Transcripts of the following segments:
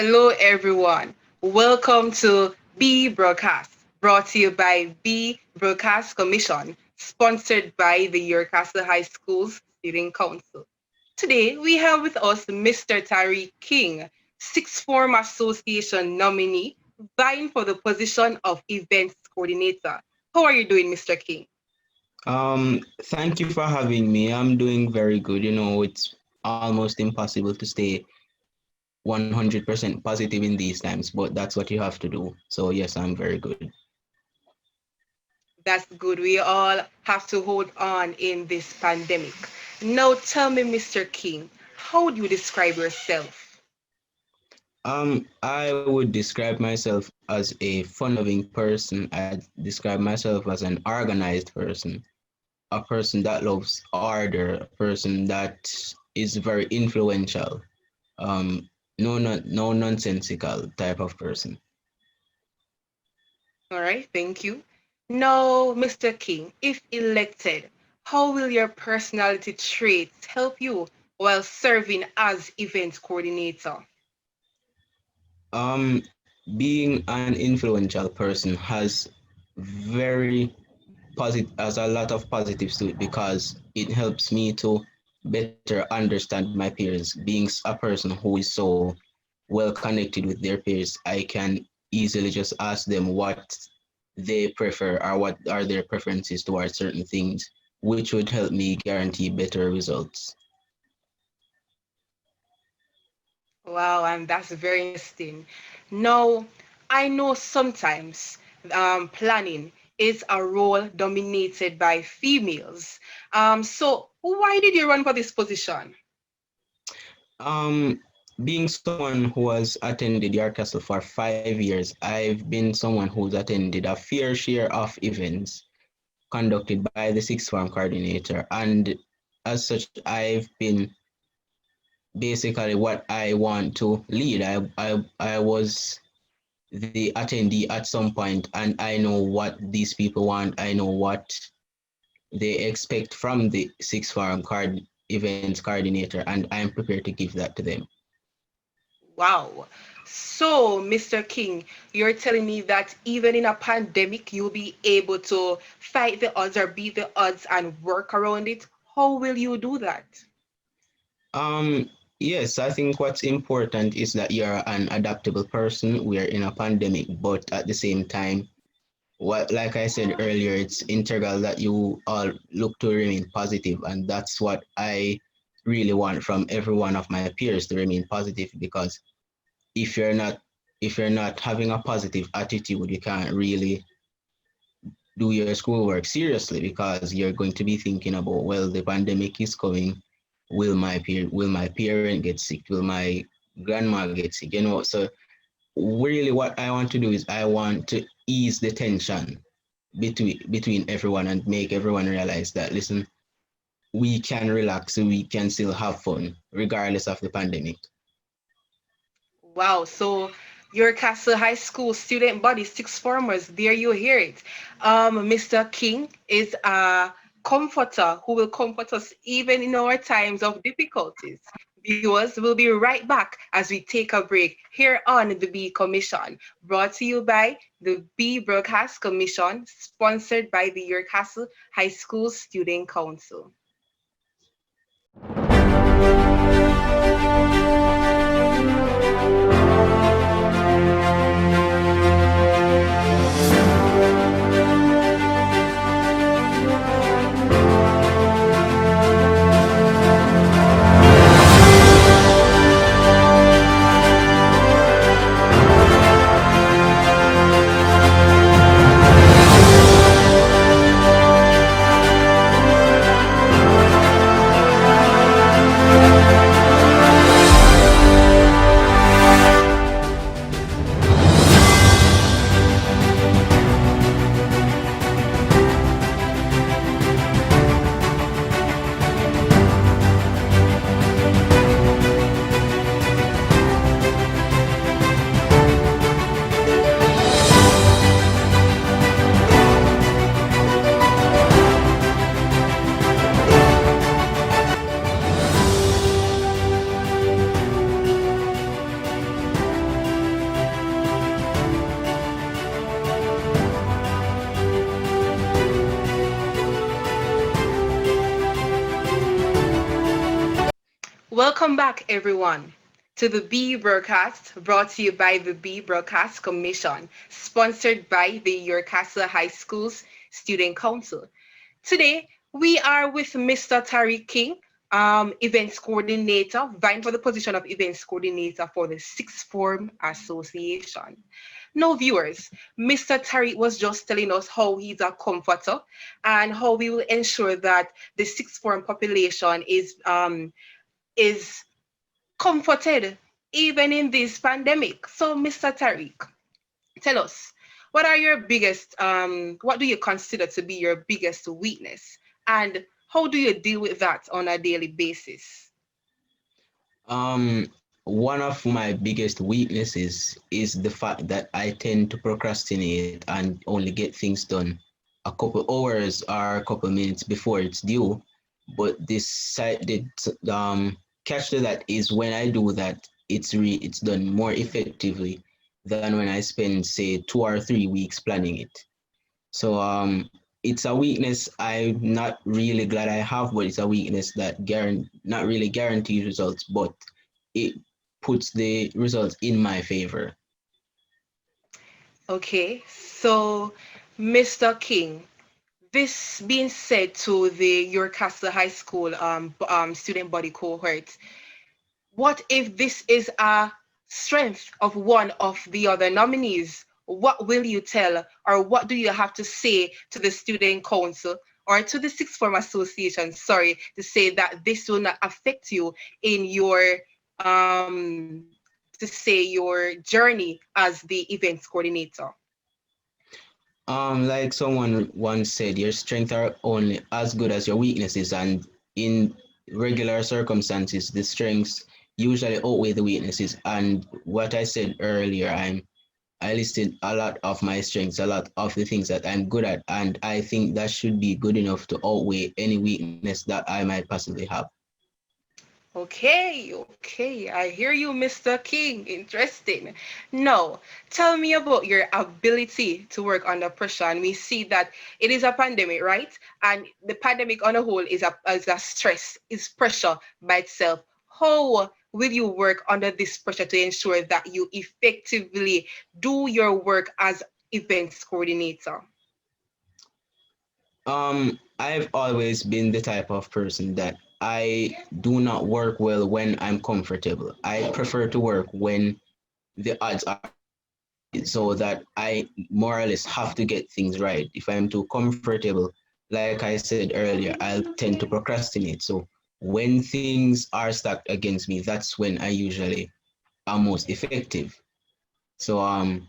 Hello, everyone. Welcome to B Broadcast, brought to you by B Broadcast Commission, sponsored by the Yorkastle High School's Student Council. Today, we have with us Mr. Tyreek King, Sixth Form Association nominee, vying for the position of Events Coordinator. How are you doing, Mr. King? Thank you for having me. I'm doing very good. It's almost impossible to stay 100% positive in these times, but that's what you have to do. So, yes, I'm very good. That's good. We all have to hold on in this pandemic. Now, tell me, Mr. King, how would you describe yourself? I would describe myself as a fun-loving person. I describe myself as an organized person, a person that loves order, a person that is very influential, no nonsensical type of person. All right, thank you. Now, Mr. King, if elected, how will your personality traits help you while serving as event coordinator? Um, Being an influential person has a lot of positives to it because it helps me to better understand my peers. Being a person who is so well connected with their peers, I can easily just ask them what they prefer or what are their preferences towards certain things, which would help me guarantee better results. Wow, and that's very interesting. Now, I know sometimes planning is a role dominated by females. So why did you run for this position? Um, Being someone who has attended Yorkcastle for 5 years, I've been someone who's attended a fair share of events conducted by the sixth form coordinator, and as such, I've been basically what I want to lead. I was the attendee at some point, and I know what these people want. I know what they expect from the sixth form events coordinator, and I'm prepared to give that to them. Wow. So, Mr. King, you're telling me that even in a pandemic, you'll be able to fight the odds or beat the odds and work around it. How will you do that? Yes, I think what's important is that you're an adaptable person. We're in a pandemic, but at the same time, what like I said earlier, it's integral that you all look to remain positive, and that's what I really want from every one of my peers to remain positive because if you're not if you're not having a positive attitude, you can't really do your schoolwork seriously because you're going to be thinking about, well, the pandemic is coming. Will my parent get sick? Will my grandma get sick? So really what I want to do is I want to ease the tension between everyone and make everyone realize that, listen, we can relax, we can still have fun regardless of the pandemic. Wow. So, your Castle High School student body, six formers, there you hear it. Mr. King is a comforter who will comfort us even in our times of difficulties. Viewers, will be right back as we take a break here on the B Commission, brought to you by the B Broadcast Commission, sponsored by the Your Castle High School Student Council. Welcome back, everyone, to the B broadcast brought to you by the B Broadcast Commission, sponsored by the Yorkastle High School's Student Council. Today, we are with Mr. Tyreek King, events coordinator, vying for the position of events coordinator for the Sixth Form Association. Now, viewers, Mr. Tariq was just telling us how he's a comforter and how we will ensure that the sixth form population is comforted even in this pandemic. So, Mr. Tariq, tell us, what do you consider to be your biggest weakness? And how do you deal with that on a daily basis? One of my biggest weaknesses is the fact that I tend to procrastinate and only get things done a couple hours or a couple minutes before it's due. But the catch to that is when I do that, it's done more effectively than when I spend say 2 or 3 weeks planning it. So it's a weakness I'm not really glad I have, but it's a weakness that not really guarantees results, but it puts the results in my favor. Okay, so Mr. King, this being said to the Your Castle High School student body cohort, what if this is a strength of one of the other nominees? What will you tell, or what do you have to say to the student council or to the sixth form association, sorry, to say that this will not affect you in your to say your journey as the events coordinator? Like someone once said, your strengths are only as good as your weaknesses, and in regular circumstances, the strengths usually outweigh the weaknesses. And what I said earlier, I listed a lot of my strengths, a lot of the things that I'm good at, and I think that should be good enough to outweigh any weakness that I might possibly have. Okay, okay. I hear you, Mr. King. Interesting. Now, tell me about your ability to work under pressure. And we see that it is a pandemic, right? And the pandemic on a whole is a stress, is pressure by itself. How will you work under this pressure to ensure that you effectively do your work as events coordinator? I've always been the type of person that I do not work well when I'm comfortable. I prefer to work when the odds are against me so that I more or less have to get things right. If I'm too comfortable, like I said earlier, I'll tend to procrastinate. So when things are stacked against me, that's when I usually am most effective. So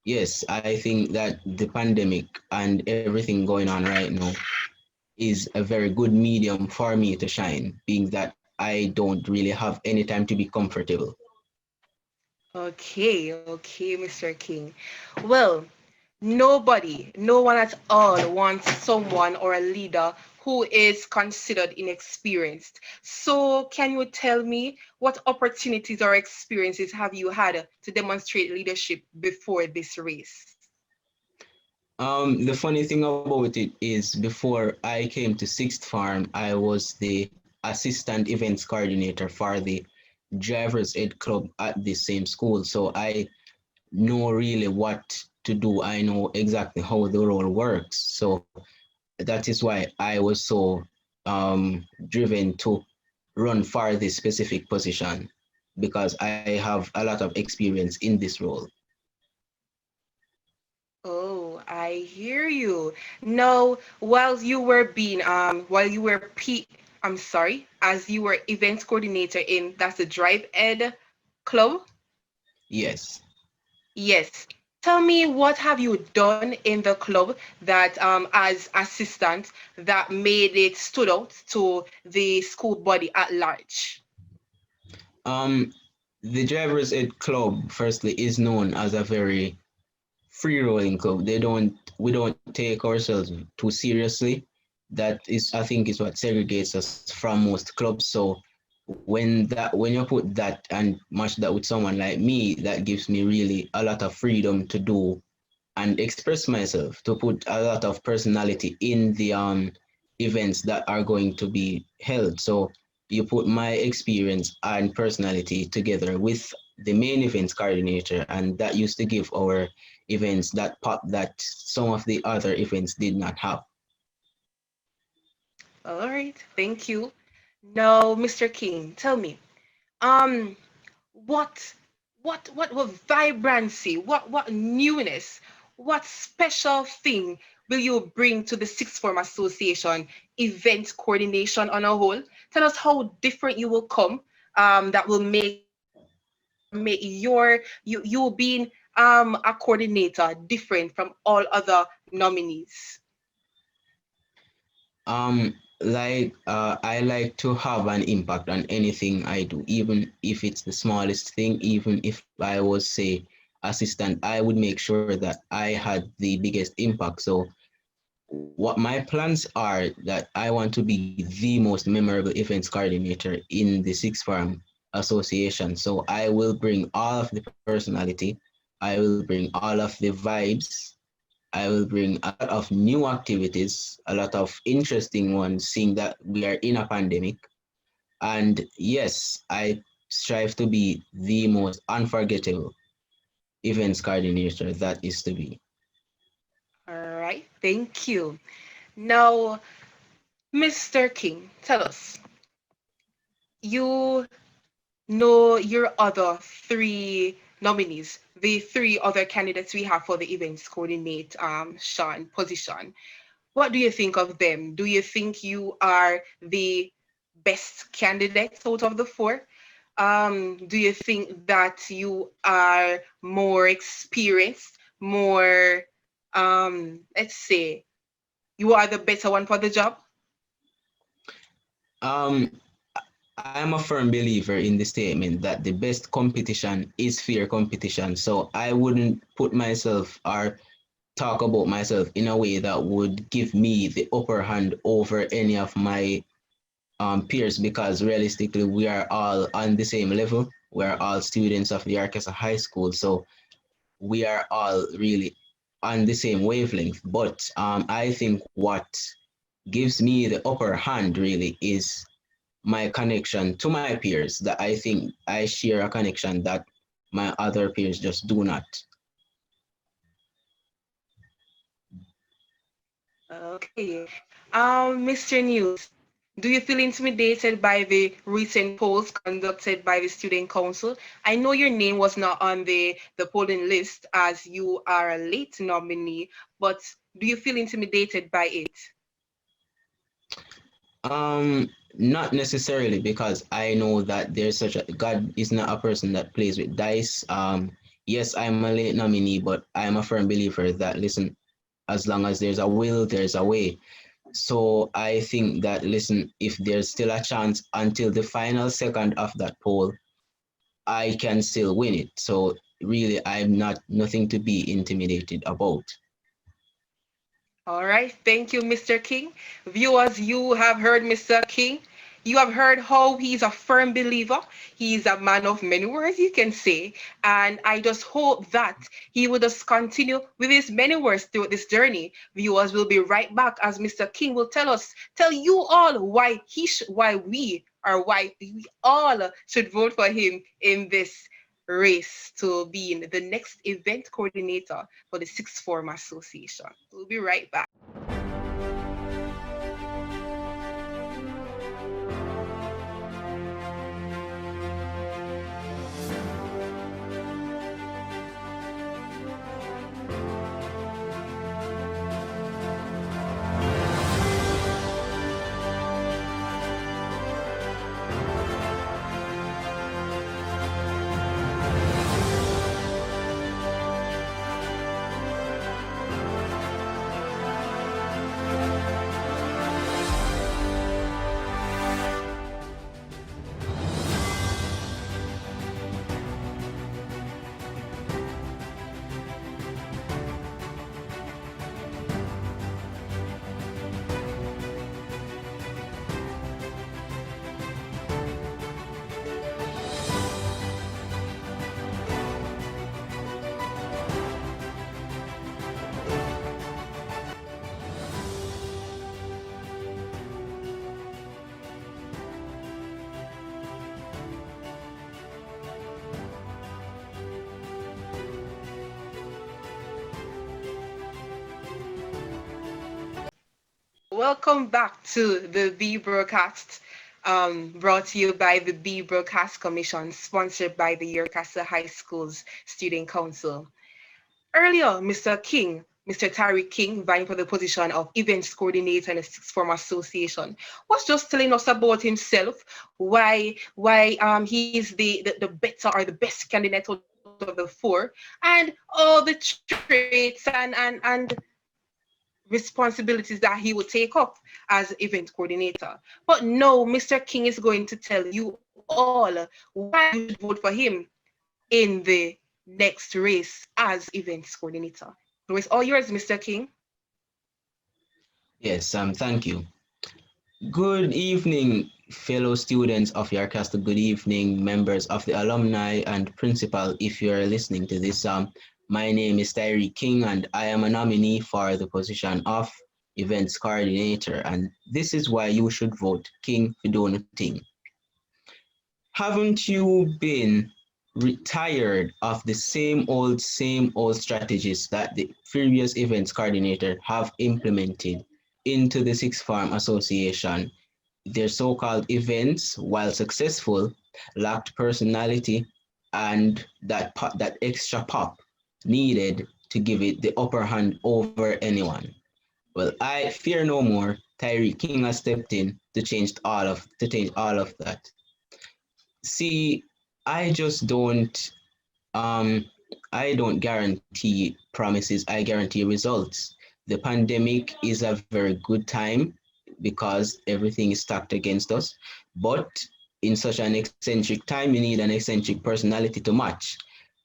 yes, I think that the pandemic and everything going on right now is a very good medium for me to shine, being that I don't really have any time to be comfortable. Okay, okay, Mr. King. Well, nobody, no one at all wants someone or a leader who is considered inexperienced. So, can you tell me what opportunities or experiences have you had to demonstrate leadership before this race? The funny thing about it is before I came to sixth farm, I was the assistant events coordinator for the drivers ed club at the same school. So I know really what to do. I know exactly how the role works. So that is why I was so driven to run for this specific position because I have a lot of experience in this role. Oh, I hear you. No, I'm sorry, as you were events coordinator in that's the Drive Ed Club. Yes. Yes. Tell me what have you done in the club that as assistant that made it stood out to the school body at large? Um, the Drivers Ed Club, firstly, is known as a very free rolling club. We don't take ourselves too seriously. That is, I think, is what segregates us from most clubs. So when you put that and match that with someone like me, that gives me really a lot of freedom to do and express myself, to put a lot of personality in the events that are going to be held. So you put my experience and personality together with the main events coordinator, and that used to give our events that pop that some of the other events did not have. All right, thank you. Now, Mr. King, tell me, um, what, what vibrancy, what newness, what special thing will you bring to the Sixth Form Association event coordination on a whole? Tell us how different you will come, that will make you being a coordinator different from all other nominees. I like to have an impact on anything I do, even if it's the smallest thing. Even if I was, say, assistant, I would make sure that I had the biggest impact. So what my plans are, that I want to be the most memorable events coordinator in the Sixth Form Association. So I will bring all of the personality, I will bring all of the vibes, I will bring a lot of new activities, a lot of interesting ones, seeing that we are in a pandemic. And yes, I strive to be the most unforgettable events coordinator that is to be. All right, thank you. Now, Mr. King, tell us, you know your other three nominees, the three other candidates we have for the events coordinate Sean position. What do you think of them? Do you think you are the best candidates out of the four? Do you think that you are more experienced, more, let's say, you are the better one for the job? Um, I am a firm believer in the statement that the best competition is fair competition. So I wouldn't put myself or talk about myself in a way that would give me the upper hand over any of my peers, because realistically we are all on the same level. We're all students of the Arkansas High School, so we are all really on the same wavelength. But I think what gives me the upper hand really is my connection to my peers, that I think I share a connection that my other peers just do not. Okay. Mr. News, do you feel intimidated by the recent polls conducted by the Student Council? I know your name was not on the polling list as you are a late nominee, but do you feel intimidated by it? Not necessarily, because I know that there's such a God is not a person that plays with dice. Yes, I'm a late nominee, but I'm a firm believer that, listen, as long as there's a will, there's a way. So I think that, listen, if there's still a chance until the final second of that poll, I can still win it. So really, I'm not nothing to be intimidated about. All right, thank you, Mr. King. Viewers, you have heard Mr. King. You have heard how he's a firm believer. He's a man of many words, you can say. And I just hope that he will just continue with his many words throughout this journey. Viewers will be right back as Mr. King will tell you all why we all should vote for him in this race to being the next event coordinator for the Sixth Form Association. We'll be right back. welcome back to the B broadcast, brought to you by the B Broadcast Commission, sponsored by the Yorkasa High School's Student Council. Earlier, Mr. King, Mr. Tyreek King, vying for the position of events coordinator in the Sixth Form Association, was just telling us about himself, why he's the better or the best candidate out of the four, and all the traits and responsibilities that he would take up as event coordinator. But no, Mr. King is going to tell you all why you should vote for him in the next race as events coordinator. So it's all yours, Mr. King. Yes, thank you. Good evening, fellow students of Yarkasta. Good evening, members of the alumni and principal. If you're listening to this, my name is Tyreek King, and I am a nominee for the position of events coordinator. And this is why you should vote King Fidona Ting. Haven't you been tired of the same old strategies that the previous events coordinator have implemented into the Sixth Form Association? Their so-called events, while successful, lacked personality and that extra pop needed to give it the upper hand over anyone. Well, I fear no more. Tyreek King has stepped in to change all of that. See, I just don't um I don't guarantee promises, I guarantee results. The pandemic is a very good time because everything is stacked against us. But in such an eccentric time, you need an eccentric personality to match.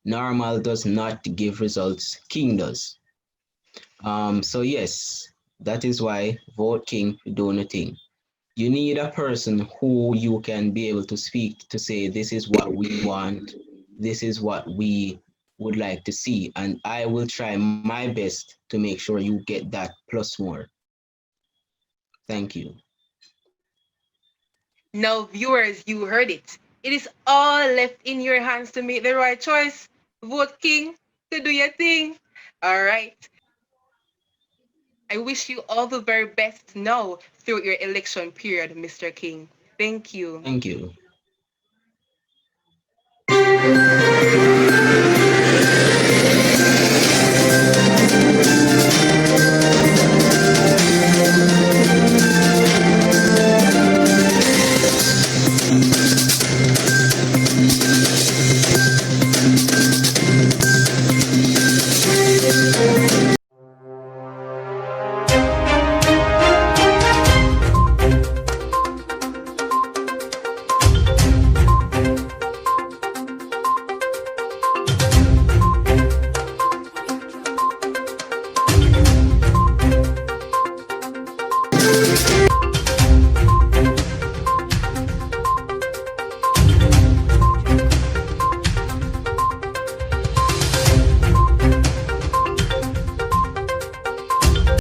Normal does not give results, King does. So yes, that is why vote King, do nothing. You need a person who you can be able to speak to say, this is what we want, this is what we would like to see, and I will try my best to make sure you get that plus more. Thank you. Now, viewers, you heard it. It is all left in your hands to make the right choice. Vote King to do your thing. All right. I wish you all the very best now through your election period, Mr. King. Thank you. Thank you.